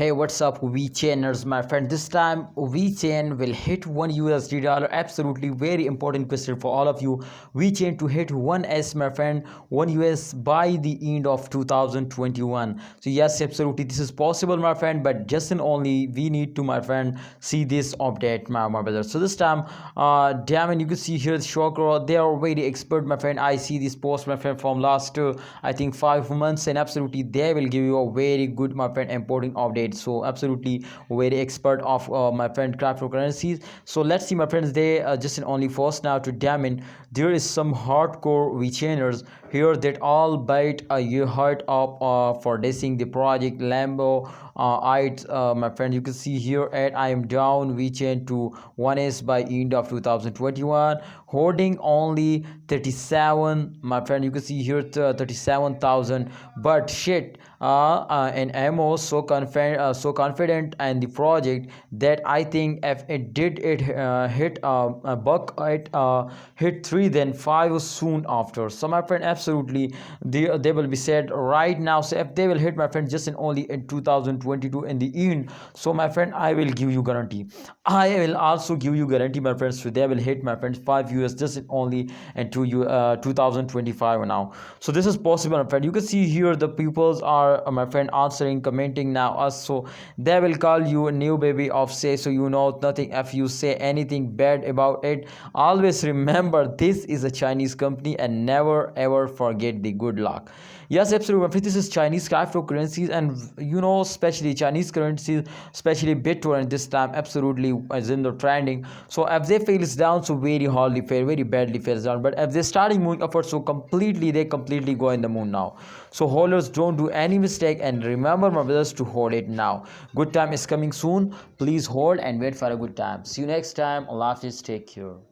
Hey, what's up, Vechainers, my friend? This time, Vechain will hit one USD dollar. Absolutely, very important question for all of you. Vechain to hit 1S, my friend, 1 US by the end of 2021. So yes, absolutely, this is possible, my friend. But just and only we need to, my friend, see this update, my brother. So this time, damn, and you can see here the chakra. They are very expert, my friend. I see this post, my friend, from last I think 5 months, and absolutely they will give you a very good, my friend, important update. So absolutely very expert of my friend cryptocurrencies. So let's see, my friends. They just in only first now to diamond. There is some hardcore rechainers here that all bite you heart up for dissing the project Lambo. My friend, you can see here at I am down rechain to 1s by end of 2021, holding only 37, my friend. You can see here 37,000, but shit, and ammo so confident and the project that I think if it did hit a buck, it hit 3 then 5 soon after. So my friend, absolutely they will be said right now. So if they will hit, my friend, just in only in 2022 in the end, so my friend, I will give you guarantee. I will also give you guarantee, my friends. So they will hit, my friends, 5 US just in only in 2025 now. So this is possible, my friend. You can see here the peoples are, my friend, answering, commenting now us. So they will call you a new baby of say, so you know nothing if you say anything bad about it. Always remember, this is a Chinese company, and never ever forget the good luck. Yes, absolutely, my friend, this is Chinese cryptocurrencies, and especially Chinese currencies, especially Bitcoin this time, absolutely is in the trending. So if they fails down, so very hardly fail, very badly fails down. But if they starting moving upward, so they completely go in the moon now. So holders, don't do any mistake, and remember, my brothers, to hold it now. Good time is coming soon. Please hold and wait for a good time. See you next time. Allah Hafiz, take care.